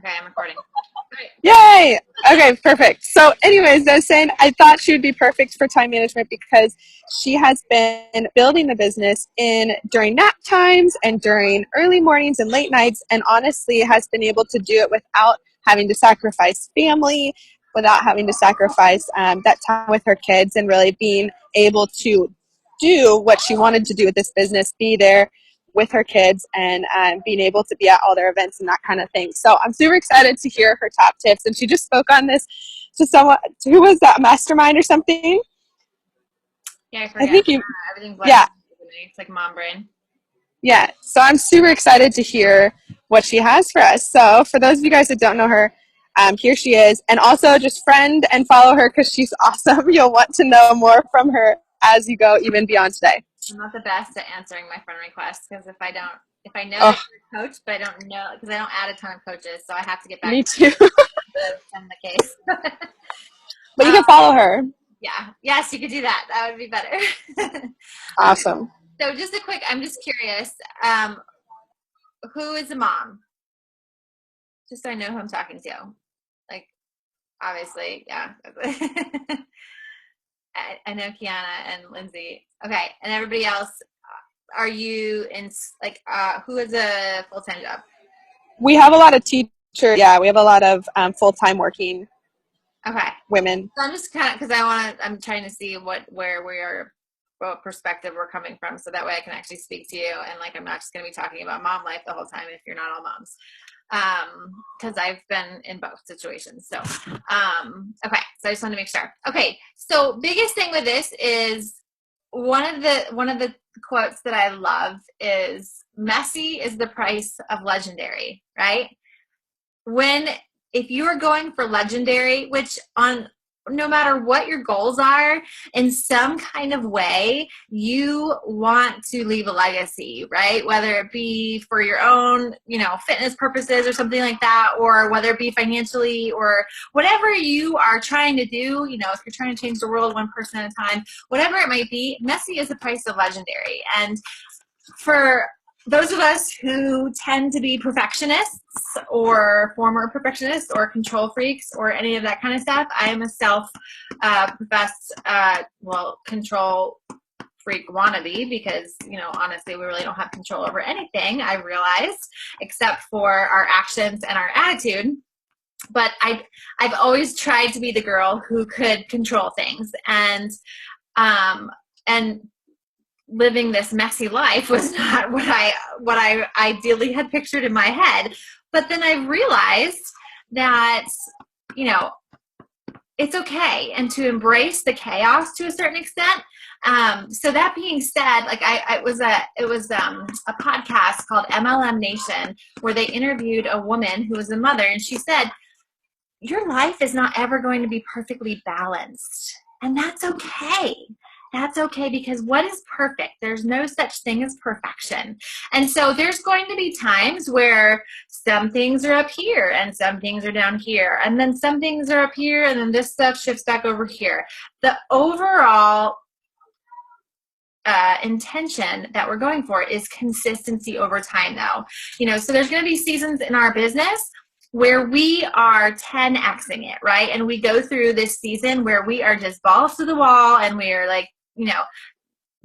Okay, I'm recording. Great. Yay! Okay, perfect. So, anyways, I was saying I thought she would be perfect for time management because she has been building the business in during nap times and during early mornings and late nights, and honestly has been able to do it without having to sacrifice family, without having to sacrifice that time with her kids, and really being able to do what she wanted to do with this business, be there with her kids and being able to be at all their events and that kind of thing. So I'm super excited to hear her top tips. And she just spoke on this to someone who was that mastermind or something. Yeah, I I forget. think you, Everything blends yeah, into me. It's like mom brain. yeah. So I'm super excited to hear what she has for us. So for those of you guys that don't know her, here she is. And also just friend and follow her because she's awesome. You'll want to know more from her as you go even beyond today. I'm not the best at answering my friend requests because if I know Oh, that you're a coach, but I don't know because I don't add a ton of coaches, so I have to get back me to too. in the case. But you um, can follow her. yeah, yes, you could do that. That would be better. Okay, Awesome. so just a quick. I'm just curious. Um, who is a mom? Just so I know who I'm talking to. Like, obviously, yeah. I know Kiana and Lindsay. Okay, and everybody else, are you in like who has a full time job? We have a lot of teachers. Yeah, we have a lot of full-time working Okay, women. so I'm just kind of because I want to. I'm trying to see where we are, what perspective we're coming from, so that way I can actually speak to you and like I'm not just going to be talking about mom life the whole time if you're not all moms. Because I've been in both situations. So, okay, so I just want to make sure. Okay, so biggest thing with this is one of the quotes that I love is messy is the price of legendary, right? When if you are going for legendary, which on no matter what your goals are, in some kind of way, you want to leave a legacy, right? Whether it be for your own, fitness purposes or something like that, or whether it be financially or whatever you are trying to do, if you're trying to change the world one person at a time, whatever it might be, messy is the price of legendary. And for those of us who tend to be perfectionists or former perfectionists or control freaks or any of that kind of stuff, I am a self-professed, control freak wannabe because, honestly, we really don't have control over anything, I realized, except for our actions and our attitude. But I've always tried to be the girl who could control things. And living this messy life was not what I ideally had pictured in my head. But then I realized that, you know, it's okay and to embrace the chaos to a certain extent. So that being said, like it was a podcast called MLM Nation where they interviewed a woman who was a mother, and she said, your life is not ever going to be perfectly balanced. And that's okay. That's okay because what is perfect? There's no such thing as perfection. And so there's going to be times where some things are up here and some things are down here. And then some things are up here and then this stuff shifts back over here. The overall intention that we're going for is consistency over time though. So there's going to be seasons in our business where we are 10xing it, right? And we go through this season where we are just balls to the wall and we are like,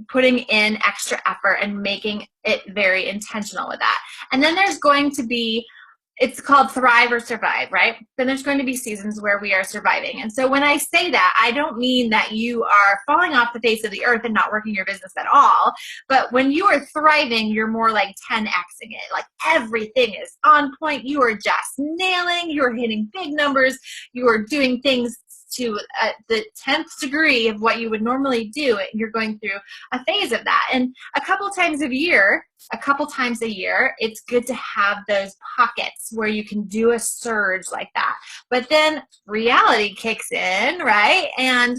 putting in extra effort and making it very intentional with that. And then there's going to be, it's called thrive or survive, right? Then there's going to be seasons where we are surviving. And so when I say that, I don't mean that you are falling off the face of the earth and not working your business at all. But when you are thriving, you're more like 10xing it. Like everything is on point. You are just nailing, you're hitting big numbers, you are doing things to the 10th degree of what you would normally do. You're going through a phase of that. And a couple times a year, it's good to have those pockets where you can do a surge like that. But then reality kicks in, right? And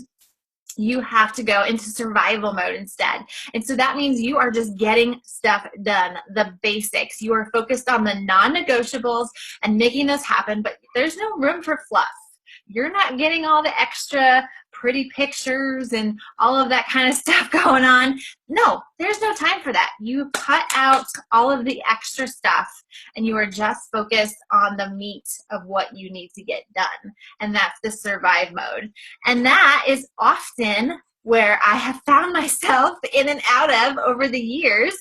you have to go into survival mode instead. And so that means you are just getting stuff done, the basics. You are focused on the non-negotiables and making those happen, but there's no room for fluff. You're not getting all the extra pretty pictures and all of that kind of stuff going on. No, there's no time for that. You cut out all of the extra stuff and you are just focused on the meat of what you need to get done. And that's the survive mode. And that is often where I have found myself in and out of over the years.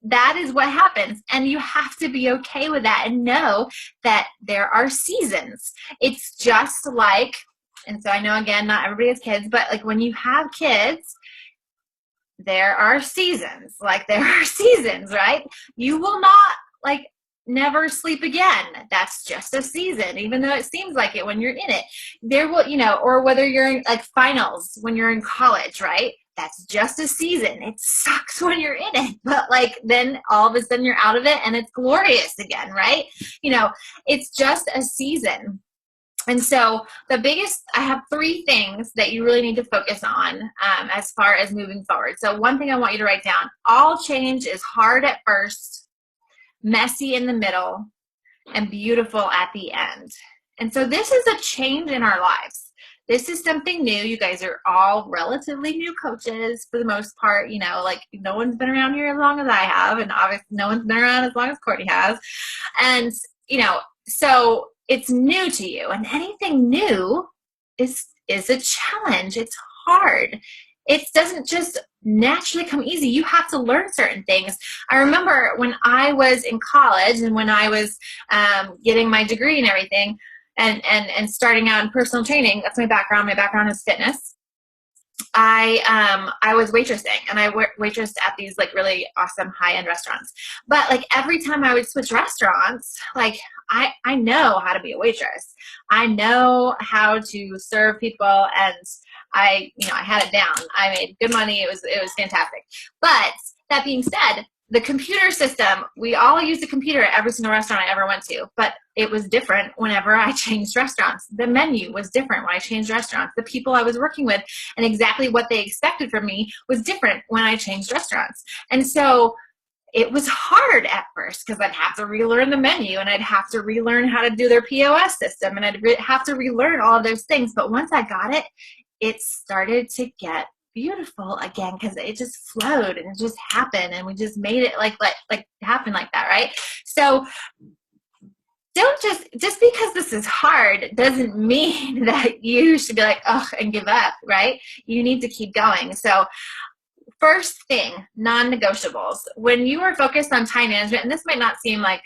That is what happens. And you have to be okay with that and know that there are seasons. It's just like, and so I know, again, not everybody has kids, but like when you have kids, there are seasons. Like there are seasons, right? You will not like never sleep again. That's just a season, even though it seems like it when you're in it. There will, or whether you're in like finals when you're in college, right? That's just a season. It sucks when you're in it, but like then all of a sudden you're out of it and it's glorious again, right? It's just a season. And so I have 3 things that you really need to focus on as far as moving forward. So one thing I want you to write down: all change is hard at first, messy in the middle, and beautiful at the end. And so this is a change in our lives. This is something new. You guys are all relatively new coaches for the most part. Like no one's been around here as long as I have, and obviously no one's been around as long as Courtney has. And, so it's new to you, and anything new is a challenge. It's hard. It doesn't just naturally come easy. You have to learn certain things. I remember when I was in college and when I was getting my degree and everything, and starting out in personal training. That's my background. My background is fitness. I was waitressing, and I waitressed at these like really awesome high-end restaurants. But like every time I would switch restaurants, like I know how to be a waitress. I know how to serve people, and I had it down. I made good money. It was fantastic. But that being said, the computer system, we all use a computer at every single restaurant I ever went to, but it was different whenever I changed restaurants. The menu was different when I changed restaurants. The people I was working with and exactly what they expected from me was different when I changed restaurants. And so it was hard at first because I'd have to relearn the menu, and I'd have to relearn how to do their POS system, and I'd have to relearn all of those things. But once I got it, it started to get beautiful again because it just flowed and it just happened, and we just made it like happen like that, right? So don't just because this is hard doesn't mean that you should be like, oh, and give up, right? You need to keep going. So first thing, non-negotiables. When you are focused on time management, and this might not seem like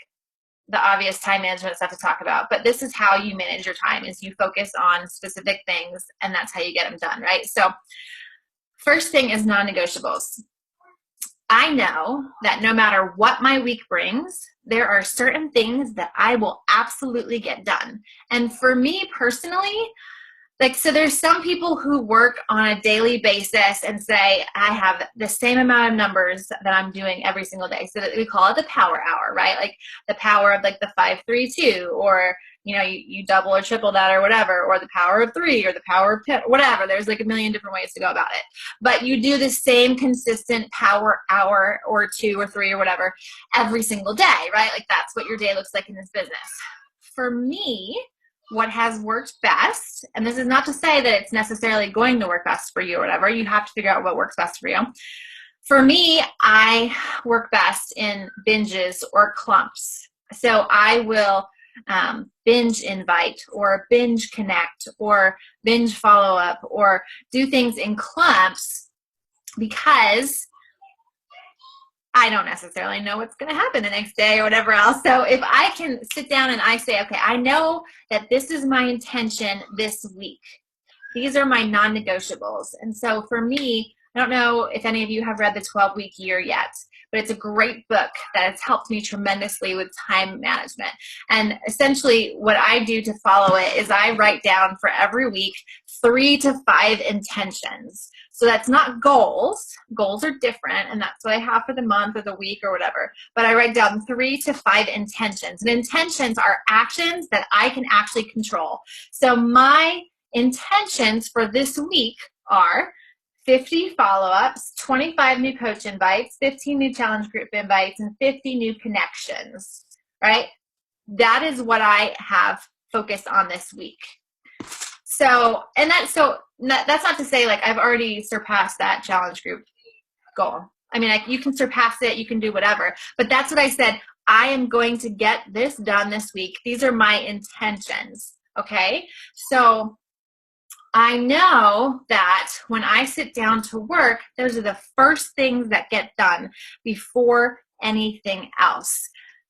the obvious time management stuff to talk about, but this is how you manage your time: is you focus on specific things, and that's how you get them done, right? So first thing is non-negotiables. I know that no matter what my week brings, there are certain things that I will absolutely get done. And for me personally, so there's some people who work on a daily basis and say, I have the same amount of numbers that I'm doing every single day. So that we call it the power hour, right? Like the power of like the 5-3-2, or, you double or triple that or whatever, or the power of 3, or the power of pit, whatever. There's like a million different ways to go about it. But you do the same consistent power hour or 2 or 3 or whatever every single day, right? Like that's what your day looks like in this business. For me, what has worked best, and this is not to say that it's necessarily going to work best for you or whatever, you have to figure out what works best for you. For me, I work best in binges or clumps. So I will binge invite or binge connect or binge follow up or do things in clumps because I don't necessarily know what's going to happen the next day or whatever else. So if I can sit down and I say, okay, I know that this is my intention this week. These are my non-negotiables. And so for me, I don't know if any of you have read the 12-Week Year yet, but it's a great book that has helped me tremendously with time management. And essentially what I do to follow it is I write down for every week 3 to 5 intentions. So that's not goals. Goals are different, and that's what I have for the month or the week or whatever. But I write down 3 to 5 intentions. And intentions are actions that I can actually control. So my intentions for this week are 50 follow-ups, 25 new coach invites, 15 new challenge group invites, and 50 new connections, right? That is what I have focused on this week. So, that's not to say like I've already surpassed that challenge group goal. I mean, like, you can surpass it, you can do whatever, but that's what I said. I am going to get this done this week. These are my intentions. Okay. So I know that when I sit down to work, those are the first things that get done before anything else.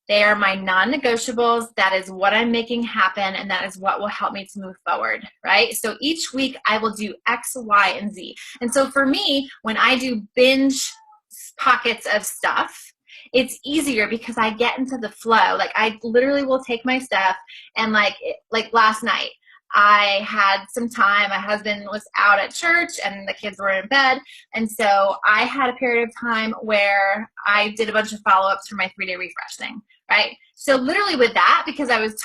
They are my non-negotiables. That is what I'm making happen, and that is what will help me to move forward, right? So each week I will do X, Y, and Z. And so for me, when I do binge pockets of stuff, it's easier because I get into the flow. Like, I literally will take my stuff and like last night, I had some time. My husband was out at church and the kids were in bed. And so I had a period of time where I did a bunch of follow-ups for my 3-day refresh thing, right? So literally with that, because I was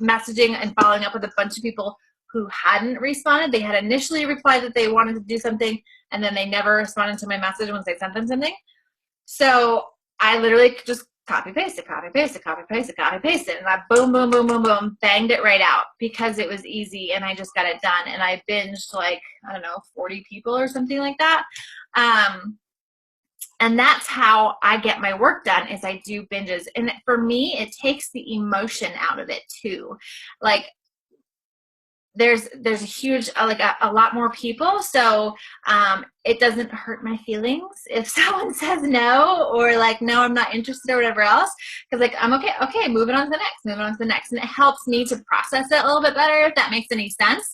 messaging and following up with a bunch of people who hadn't responded. They had initially replied that they wanted to do something, and then they never responded to my message once I sent them something. So I literally just copy paste it, and I boom, boom, boom, boom, boom, banged it right out because it was easy and I just got it done. And I binged like, I don't know, 40 people or something like that. And that's how I get my work done, is I do binges. And for me, it takes the emotion out of it too. Like, there's a huge, a lot more people. So it doesn't hurt my feelings if someone says no, or like, no, I'm not interested, or whatever else. Cause like, I'm okay, moving on to the next. And it helps me to process it a little bit better, if that makes any sense.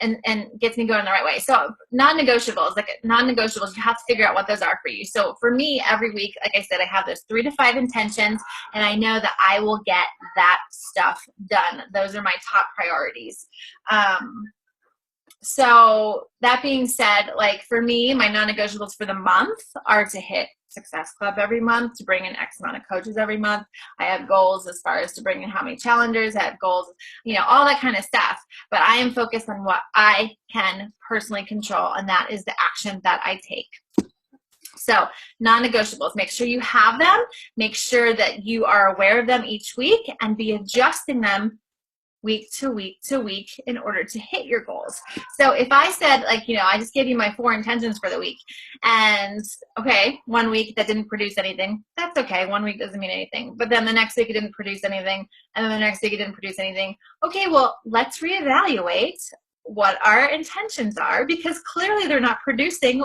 And gets me going the right way. So non-negotiables, you have to figure out what those are for you. So for me, every week, like I said, I have those 3 to 5 intentions, and I know that I will get that stuff done. Those are my top priorities. So that being said, like for me, my non-negotiables for the month are to hit Success Club every month, to bring in X amount of coaches every month. I have goals as far as to bring in how many challengers. I have goals, all that kind of stuff. But I am focused on what I can personally control, and that is the action that I take. So non-negotiables, make sure you have them. Make sure that you are aware of them each week and be adjusting them week to week to week in order to hit your goals. So if I said, like, I just gave you my 4 intentions for the week, and okay, 1 week that didn't produce anything, that's okay. 1 week doesn't mean anything. But then the next week it didn't produce anything, and then the next week it didn't produce anything. Okay, well, let's reevaluate what our intentions are, because clearly they're not producing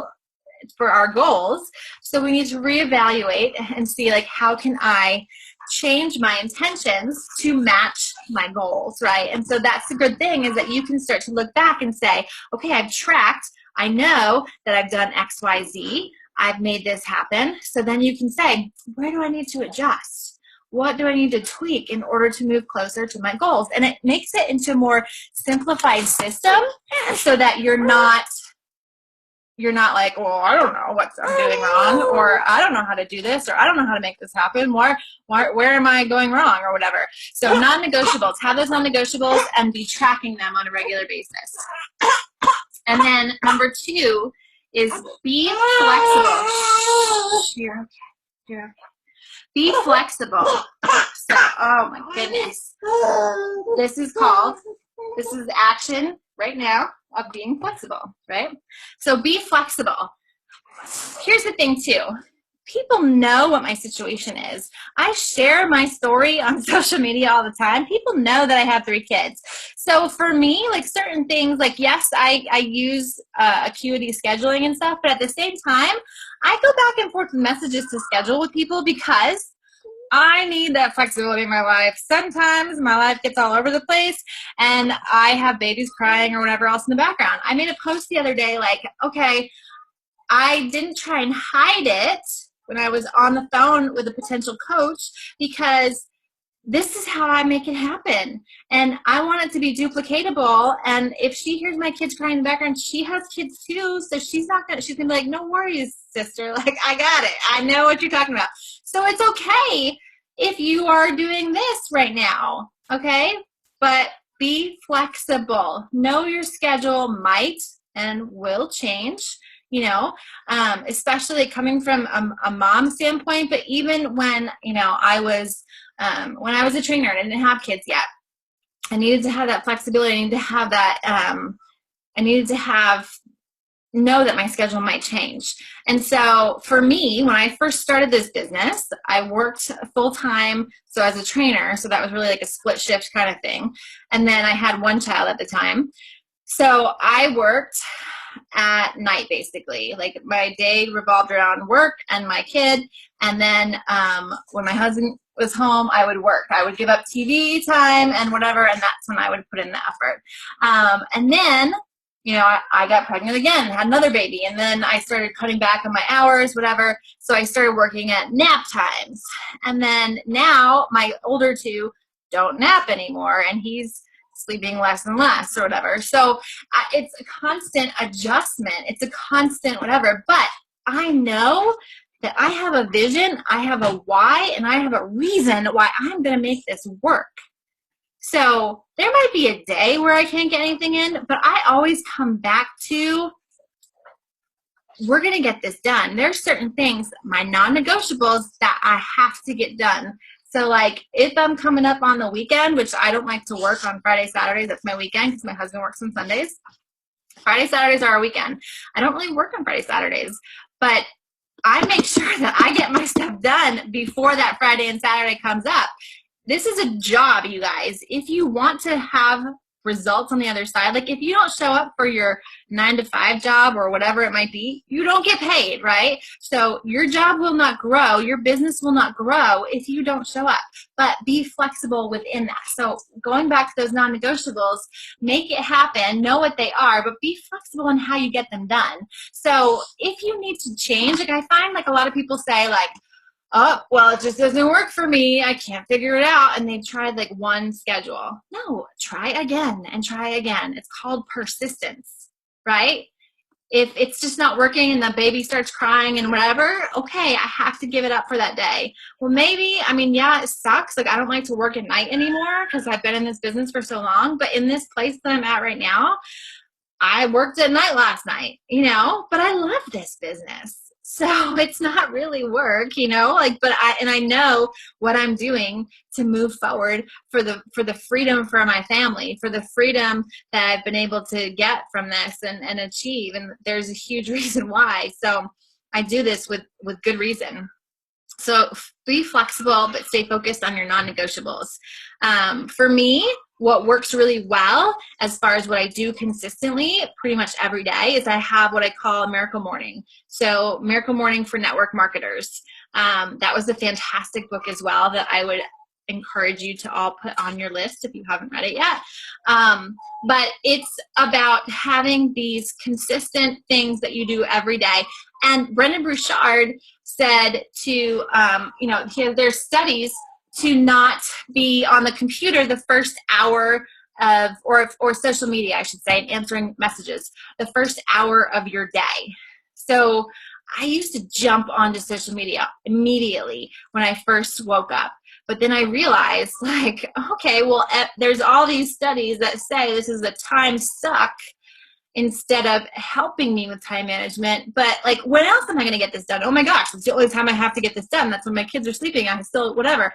for our goals. So we need to reevaluate and see, like, how can I change my intentions to match my goals, right? And so that's the good thing, is that you can start to look back and say, okay, I've tracked, I know that I've done X, Y, Z, I've made this happen. So then you can say, where do I need to adjust? What do I need to tweak in order to move closer to my goals? And it makes it into a more simplified system, so that you're not like, well, I don't know what I'm doing wrong, or I don't know how to do this, or I don't know how to make this happen. Where am I going wrong, or whatever? So non-negotiables, have those non-negotiables and be tracking them on a regular basis. And then number 2 is be flexible. You're okay. You're okay. Be flexible. So, oh my goodness. This is action right now of being flexible, right? So be flexible. Here's the thing too. People know what my situation is. I share my story on social media all the time. People know that I have 3 kids. So for me, like, certain things, like, yes, I use Acuity scheduling and stuff, but at the same time, I go back and forth with messages to schedule with people, because I need that flexibility in my life. Sometimes my life gets all over the place and I have babies crying or whatever else in the background. I made a post the other day, like, okay, I didn't try and hide it when I was on the phone with a potential coach, because this is how I make it happen. And I want it to be duplicatable. And if she hears my kids crying in the background, she has kids too. So she's gonna be like, no worries, sister. Like, I got it. I know what you're talking about. So it's okay if you are doing this right now. Okay. But be flexible. Know your schedule might and will change, especially coming from a mom standpoint. But even when, I was a trainer and I didn't have kids yet, I needed to have that flexibility. I needed to have that, I needed to know that my schedule might change. And so for me, when I first started this business, I worked full time. So as a trainer, so that was really like a split shift kind of thing. And then I had one child at the time. So I worked at night, basically. Like my day revolved around work and my kid. And then when my husband was home, I would work. I would give up TV time and whatever, and that's when I would put in the effort. And then, you know, I got pregnant again, had another baby, and then I started cutting back on my hours, whatever. So I started working at nap times. And then now my older two don't nap anymore, and he's sleeping less and less or whatever. So it's a constant adjustment. It's a constant whatever. But I know that I have a vision, I have a why, and I have a reason why I'm going to make this work. So there might be a day where I can't get anything in, but I always come back to, we're going to get this done. There's certain things, my non-negotiables, that I have to get done. So like if I'm coming up on the weekend, which I don't like to work on Friday, Saturdays, that's my weekend because my husband works on Sundays. Friday, Saturdays are our weekend. I don't really work on Friday, Saturdays, but I make sure that I get my stuff done before that Friday and Saturday comes up. This is a job, you guys. If you want to have results on the other side, like if you don't show up for your 9-to-5 job or whatever it might be, you don't get paid, right? So your job will not grow, your business will not grow if you don't show up. But be flexible within that. So going back to those non-negotiables, make it happen, know what they are, but be flexible in how you get them done. So if you need to change, like I find like a lot of people say like, oh, well, it just doesn't work for me. I can't figure it out. And they've tried like one schedule. No, try again and try again. It's called persistence, right? If it's just not working and the baby starts crying and whatever, okay, I have to give it up for that day. Well, maybe, I mean, yeah, it sucks. Like I don't like to work at night anymore because I've been in this business for so long. But in this place that I'm at right now, I worked at night last night, you know, but I love this business. So it's not really work, you know, like, but I know what I'm doing to move forward for the freedom for my family, for the freedom that I've been able to get from this and achieve. And there's a huge reason why. So I do this with good reason. So be flexible, but stay focused on your non-negotiables. For me, what works really well as far as what I do consistently pretty much every day is I have what I call a miracle morning. So miracle morning for network marketers. That was a fantastic book as well that I would encourage you to all put on your list if you haven't read it yet. But it's about having these consistent things that you do every day. And Brendon Burchard said to, you know, there's studies to not be on the computer the first hour of, or social media, I should say, answering messages, the first hour of your day. So I used to jump onto social media immediately when I first woke up. But then I realized, like, okay, well, there's all these studies that say this is a time suck instead of helping me with time management. But like, when else am I going to get this done? Oh my gosh, it's the only time I have to get this done. That's when my kids are sleeping. I'm still whatever.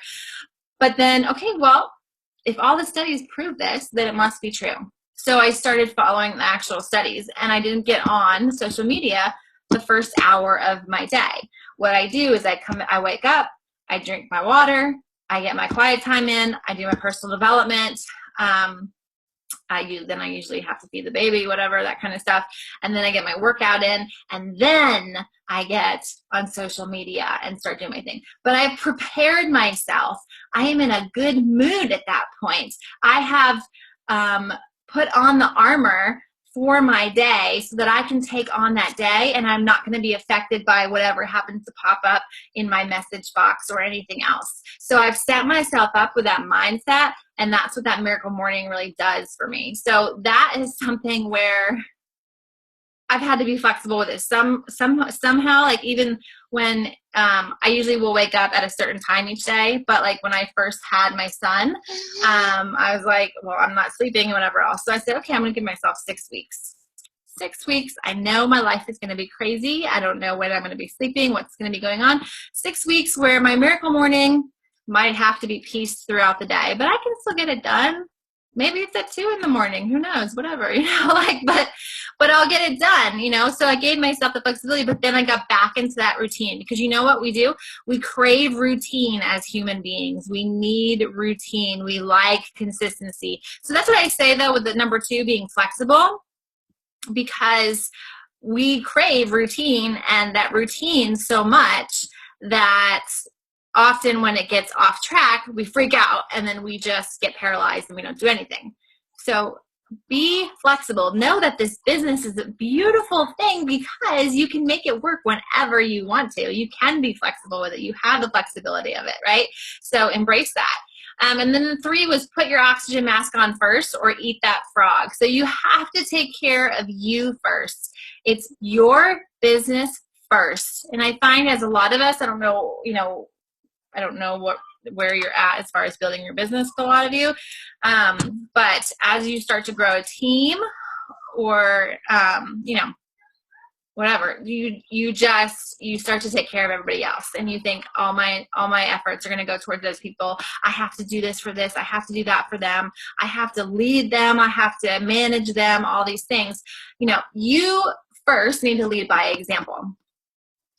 But then, okay, well, if all the studies prove this, then it must be true. So I started following the actual studies, and I didn't get on social media the first hour of my day. What I do is I wake up, I drink my water, I get my quiet time in, I do my personal development. I usually have to feed the baby, whatever, that kind of stuff. And then I get my workout in, and then I get on social media and start doing my thing. But I've prepared myself. I am in a good mood at that point. I have put on the armor for my day so that I can take on that day, and I'm not going to be affected by whatever happens to pop up in my message box or anything else. So I've set myself up with that mindset, and that's what that miracle morning really does for me. So that is something where I've had to be flexible with it. Somehow, like even when I usually will wake up at a certain time each day, but like when I first had my son, I was like, well, I'm not sleeping and whatever else. So I said, okay, I'm going to give myself 6 weeks. 6 weeks. I know my life is going to be crazy. I don't know when I'm going to be sleeping, what's going to be going on. 6 weeks where my miracle morning might have to be pieced throughout the day, but I can still get it done. maybe it's at 2 in the morning, who knows, whatever, like, but I'll get it done, so I gave myself the flexibility, but then I got back into that routine, because you know what we do? We crave routine as human beings. We need routine. We like consistency. So that's what I say, though, with the number 2 being flexible, because we crave routine, and that routine so much that often when it gets off track, we freak out, and then we just get paralyzed and we don't do anything. So be flexible. Know that this business is a beautiful thing because you can make it work whenever you want to. You can be flexible with it. You have the flexibility of it, right? So embrace that. And then the 3 was put your oxygen mask on first, or eat that frog. So you have to take care of you first. It's your business first. And I find, as a lot of us, I don't know where you're at as far as building your business for a lot of you. But as you start to grow a team, or, whatever, you start to take care of everybody else, and you think all my efforts are going to go towards those people. I have to do this for this. I have to do that for them. I have to lead them. I have to manage them, all these things. You first need to lead by example,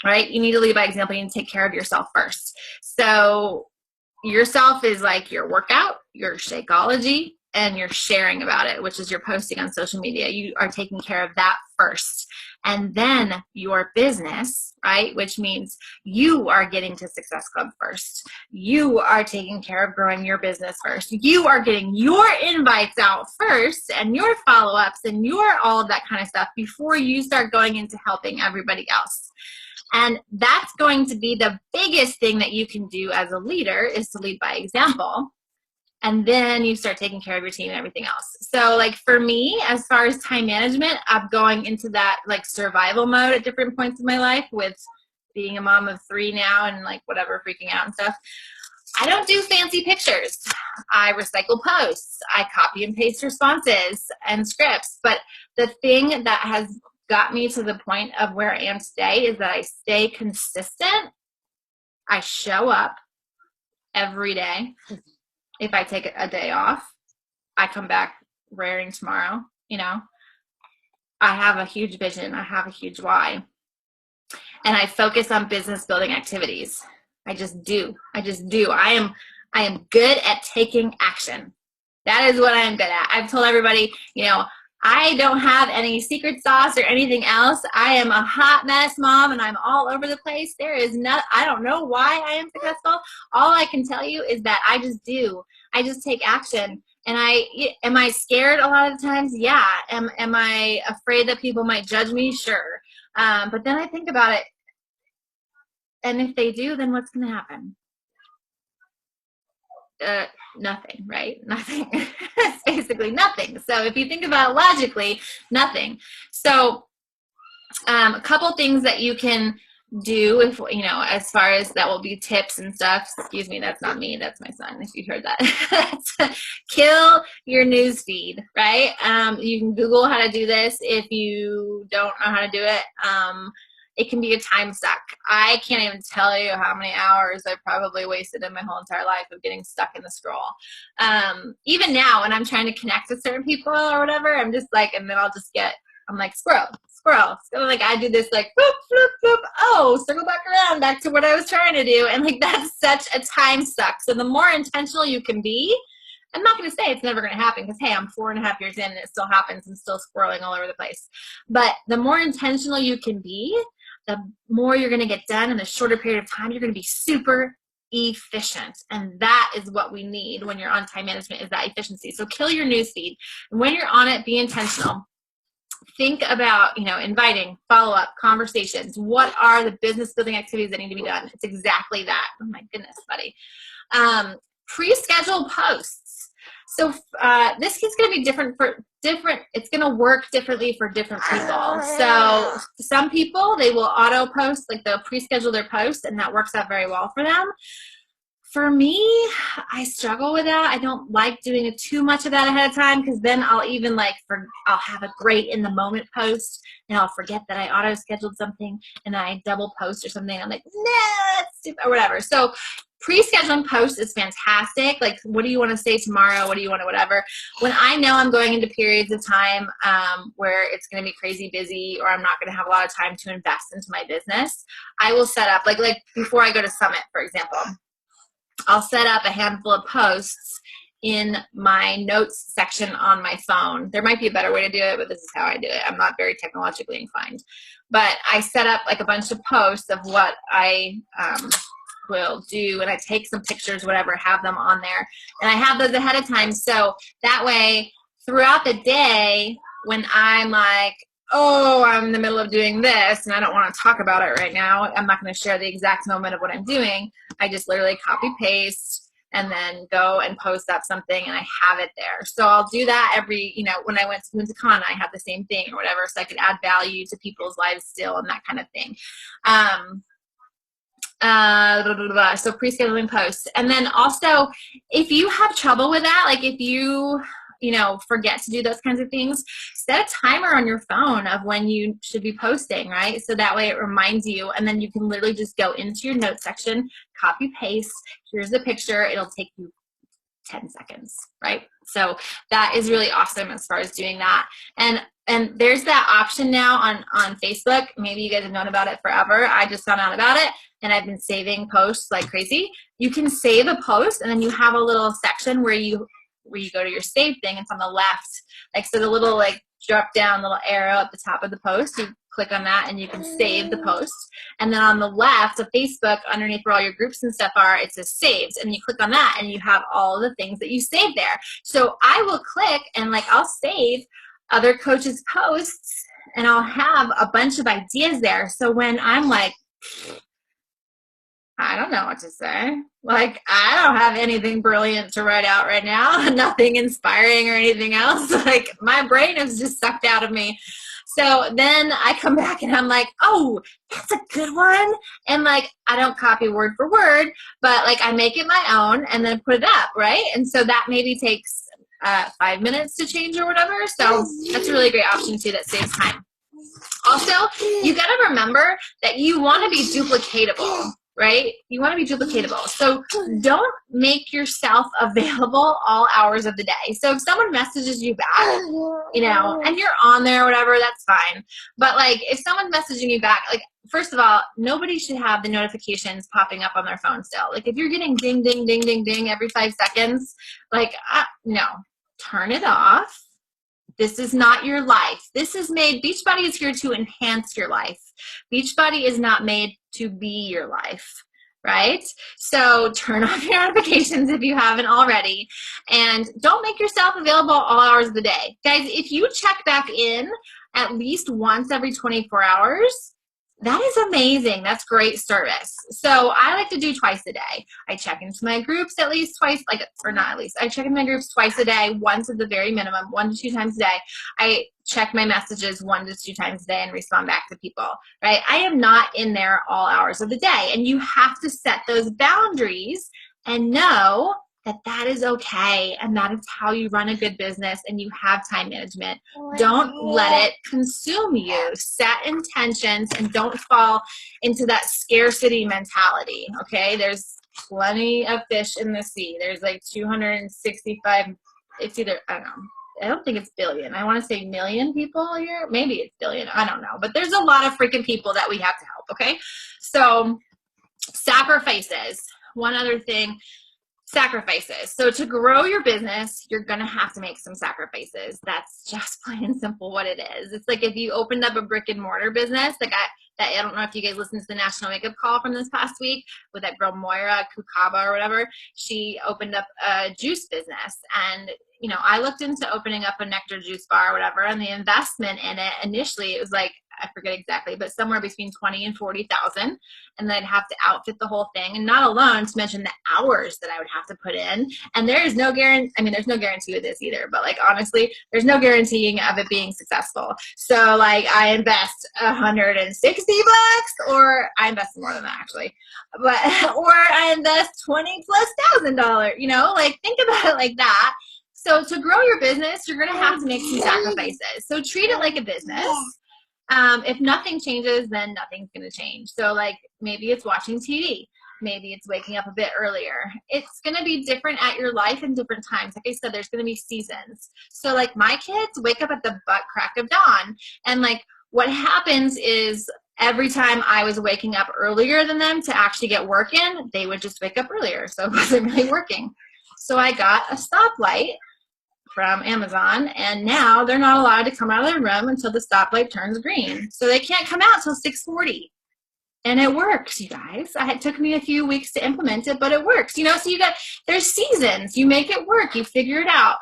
right? You need to lead by example. You need to take care of yourself first. So yourself is like your workout, your Shakeology, and you're sharing about it, which is your posting on social media. You are taking care of that first. And then your business, right? Which means you are getting to Success Club first. You are taking care of growing your business first. You are getting your invites out first, and your follow-ups, and your all of that kind of stuff before you start going into helping everybody else. And that's going to be the biggest thing that you can do as a leader, is to lead by example. And then you start taking care of your team and everything else. So like for me, as far as time management, I'm going into that like survival mode at different points in my life, with being a mom of 3 now and like whatever, freaking out and stuff. I don't do fancy pictures. I recycle posts. I copy and paste responses and scripts. But the thing that has got me to the point of where I am today is that I stay consistent. I show up every day. If I take a day off, I come back raring tomorrow. I have a huge vision. I have a huge why. And I focus on business building activities. I just do. I am good at taking action. That is what I am good at. I've told everybody, I don't have any secret sauce or anything else. I am a hot mess mom, and I'm all over the place. I don't know why I am successful. All I can tell you is that I just do. I just take action. And am I scared a lot of the times? Yeah. Am I afraid that people might judge me? Sure. But then I think about it. And if they do, then what's going to happen? Nothing, right? Nothing. It's basically nothing. So if you think about it logically, nothing. So a couple things that you can do, if as far as that will be tips and stuff. Excuse me, that's not me, that's my son, if you heard that. Kill your news feed, right? You can Google how to do this if you don't know how to do it. It can be a time suck. I can't even tell you how many hours I've probably wasted in my whole entire life of getting stuck in the scroll. Even now, when I'm trying to connect with certain people or whatever, I'm just like, and then I'm like, scroll. So like I do this like, boop, boop, boop. Oh, circle back to what I was trying to do. And like, that's such a time suck. So the more intentional you can be, I'm not going to say it's never going to happen, because, hey, I'm 4.5 years in and it still happens and still scrolling all over the place. But the more intentional you can be, the more you're going to get done in a shorter period of time. You're going to be super efficient. And that is what we need when you're on time management, is that efficiency. So kill your newsfeed. And when you're on it, be intentional. Think about, inviting, follow-up, conversations. What are the business building activities that need to be done? It's exactly that. Oh my goodness, buddy. Pre-schedule posts. So this is going to be different. It's going to work differently for different people. So some people, they will auto post, like they'll pre-schedule their posts, and that works out very well for them. For me, I struggle with that. I don't like doing too much of that ahead of time, because then I'll even I'll have a great in the moment post, and I'll forget that I auto scheduled something, and then I double post or something. I'm like, nah, that's stupid, or whatever. So pre-scheduling posts is fantastic. Like, what do you want to say tomorrow? What do you want to whatever? When I know I'm going into periods of time where it's going to be crazy busy, or I'm not going to have a lot of time to invest into my business, I will set up, like before I go to Summit, for example, I'll set up a handful of posts in my notes section on my phone. There might be a better way to do it, but this is how I do it. I'm not very technologically inclined. But I set up like a bunch of posts of what I will do, and I take some pictures, whatever, have them on there. And I have those ahead of time. So that way, throughout the day, when I'm like, oh, I'm in the middle of doing this and I don't want to talk about it right now, I'm not going to share the exact moment of what I'm doing. I just literally copy paste and then go and post up something, and I have it there. So I'll do that every, when I went to Punta I had the same thing or whatever, so I could add value to people's lives still and that kind of thing. So pre-scheduling posts. And then also, if you have trouble with that, like if you forget to do those kinds of things, set a timer on your phone of when you should be posting, right? So that way it reminds you, and then you can literally just go into your notes section, copy paste, here's the picture, it'll take you 10 seconds, right? So that is really awesome as far as doing that. And there's that option now on Facebook. Maybe you guys have known about it forever. I just found out about it, and I've been saving posts like crazy. You can save a post, and then you have a little section where you go to your save thing. It's on the left, like, so the little like drop down little arrow at the top of the post, you click on that and you can save the post. And then on the left of Facebook, underneath where all your groups and stuff are, it says saved, and you click on that and you have all the things that you saved there. So I will click and I'll save other coaches' posts, and I'll have a bunch of ideas there. So when I'm like, I don't know what to say. I don't have anything brilliant to write out right now. Nothing inspiring or anything else. My brain is just sucked out of me. So then I come back and I'm like, oh, that's a good one. And I don't copy word for word, but I make it my own and then put it up, right? And so that maybe takes 5 minutes to change or whatever. So that's a really great option too that saves time. Also, you got to remember that you want to be duplicatable. Right? You want to be duplicatable. So don't make yourself available all hours of the day. So if someone messages you back, and you're on there or whatever, that's fine. But if someone's messaging you back, first of all, nobody should have the notifications popping up on their phone still. If you're getting ding, ding, ding, ding, ding every 5 seconds, no, turn it off. This is not your life. Beachbody is here to enhance your life. Beachbody is not made to be your life, right? So turn off your notifications if you haven't already, and don't make yourself available all hours of the day. Guys, if you check back in at least once every 24 hours, that is amazing. That's great service. So I like to do twice a day. I check into my groups at least twice, or not at least. I check in my groups twice a day, once at the very minimum, 1 to 2 times a day. I check my messages 1 to 2 times a day and respond back to people, right? I am not in there all hours of the day. And you have to set those boundaries and know that that is okay, and that is how you run a good business, and you have time management. Don't let it consume you. Set intentions and don't fall into that scarcity mentality, okay? There's plenty of fish in the sea. There's 265, it's either, I don't know. I don't think it's billion. I want to say million people here. Maybe it's billion. I don't know. But there's a lot of freaking people that we have to help, okay? So sacrifices. One other thing. Sacrifices. So to grow your business, you're going to have to make some sacrifices. That's just plain and simple what it is. It's if you opened up a brick and mortar business, I don't know if you guys listened to the National Makeup Call from this past week with that girl Moira Kukaba or whatever. She opened up a juice business, and I looked into opening up a nectar juice bar or whatever, and the investment in it initially, it was I forget exactly, but somewhere between 20 and 40,000, and then I'd have to outfit the whole thing, and not alone to mention the hours that I would have to put in. And there is no guarantee. I mean, there's no guarantee with this either, but honestly, there's no guaranteeing of it being successful. So I invest $160, or I invest more than that actually, but or I invest $20,000+. Think about it like that. So to grow your business, you're going to have to make some sacrifices. So treat it like a business. If nothing changes, then nothing's going to change. So maybe it's watching TV. maybe it's waking up a bit earlier. It's going to be different at your life in different times. Like I said, there's going to be seasons. So like my kids wake up at the butt crack of dawn, and like what happens is every time I was waking up earlier than them to actually get work in, they would just wake up earlier. So it wasn't really working. So I got a stoplight from Amazon, and now they're not allowed to come out of their room until the stoplight turns green. So they can't come out till 6:40. And it works, you guys. It took me a few weeks to implement it, but it works. You know, so there's seasons. You make it work. You figure it out.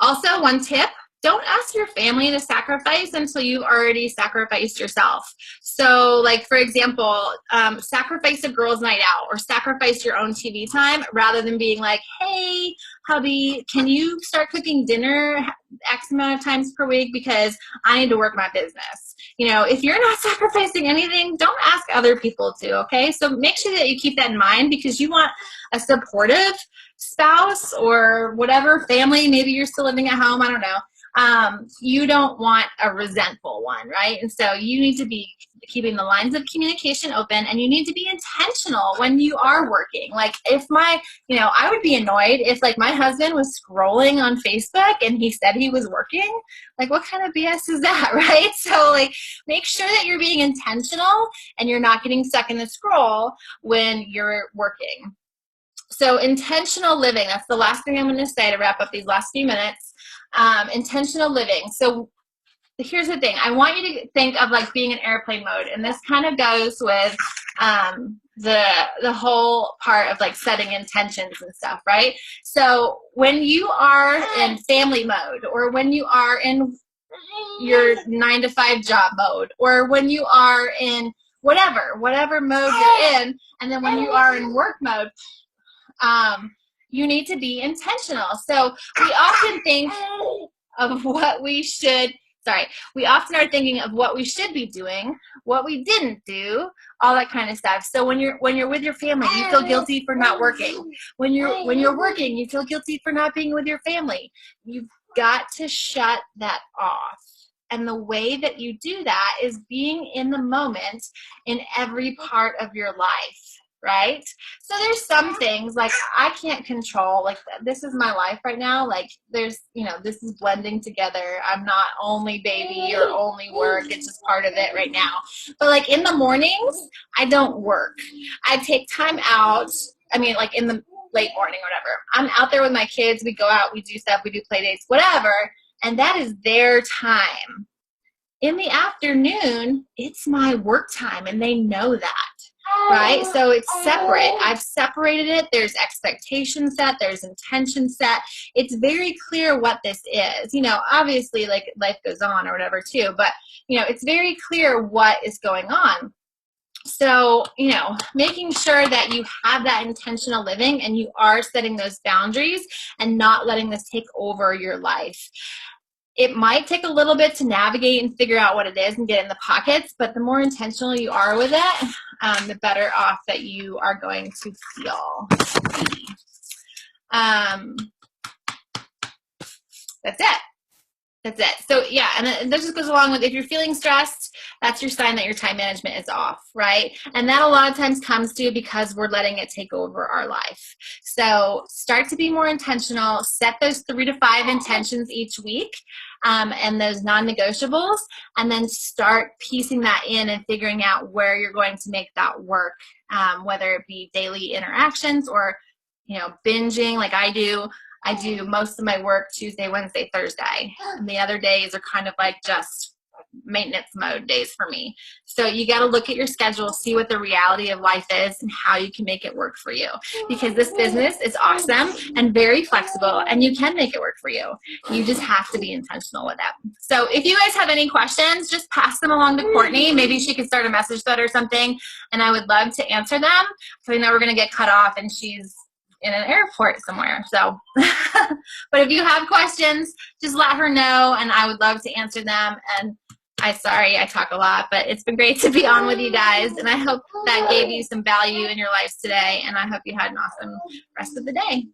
Also, one tip, don't ask your family to sacrifice until you've already sacrificed yourself. So like, for example, sacrifice a girls' night out or sacrifice your own TV time rather than being like, hey, hubby, can you start cooking dinner X amount of times per week because I need to work my business. You know, if you're not sacrificing anything, don't ask other people to, okay? So make sure that you keep that in mind because you want a supportive spouse or whatever family, maybe you're still living at home, I don't know. You don't want a resentful one, right? And so you need to be keeping the lines of communication open, and you need to be intentional when you are working. Like if I would be annoyed if like my husband was scrolling on Facebook and he said he was working. Like what kind of BS is that, right? So like make sure that you're being intentional and you're not getting stuck in the scroll when you're working. So intentional living, that's the last thing I'm going to say to wrap up these last few minutes. Intentional living. So here's the thing. I want you to think of like being in airplane mode. And this kind of goes with the whole part of like setting intentions and stuff, right? So when you are in family mode, or when you are in your 9-to-5 job mode, or when you are in whatever mode you're in, and then when you are in work mode, you need to be intentional. So we often think of what we should, we often are thinking of what we should be doing, what we didn't do, all that kind of stuff. So when you're with your family, you feel guilty for not working. When you're working, you feel guilty for not being with your family. You've got to shut that off. And the way that you do that is being in the moment in every part of your life. Right? So there's some things like I can't control, like this is my life right now. Like there's, this is blending together. I'm not only baby or only work. It's just part of it right now. But like in the mornings, I don't work. I take time out. I mean, like in the late morning or whatever. I'm out there with my kids. We go out, we do stuff, we do play dates, whatever. And that is their time. In the afternoon, it's my work time, and they know that. Right? So it's separate. I've separated it. There's expectation set. There's intention set. It's very clear what this is. Obviously like life goes on or whatever too, but it's very clear what is going on. So, making sure that you have that intentional living and you are setting those boundaries and not letting this take over your life. It might take a little bit to navigate and figure out what it is and get in the pockets, but the more intentional you are with it, the better off that you are going to feel. That's it. That's it. So yeah, and this just goes along with if you're feeling stressed, that's your sign that your time management is off, right? And that a lot of times comes to because we're letting it take over our life. So start to be more intentional, set those 3 to 5 intentions each week, and those non-negotiables, and then start piecing that in and figuring out where you're going to make that work, whether it be daily interactions or, binging like I do. I do most of my work Tuesday, Wednesday, Thursday. And the other days are kind of like just maintenance mode days for me. So you got to look at your schedule, see what the reality of life is and how you can make it work for you. Because this business is awesome and very flexible, and you can make it work for you. You just have to be intentional with it. So if you guys have any questions, just pass them along to Courtney. Maybe she could start a message thread or something, and I would love to answer them. So I know we're going to get cut off and she's in an airport somewhere. So, but if you have questions, just let her know and I would love to answer them. And sorry I talk a lot, but it's been great to be on with you guys. And I hope that gave you some value in your lives today. And I hope you had an awesome rest of the day.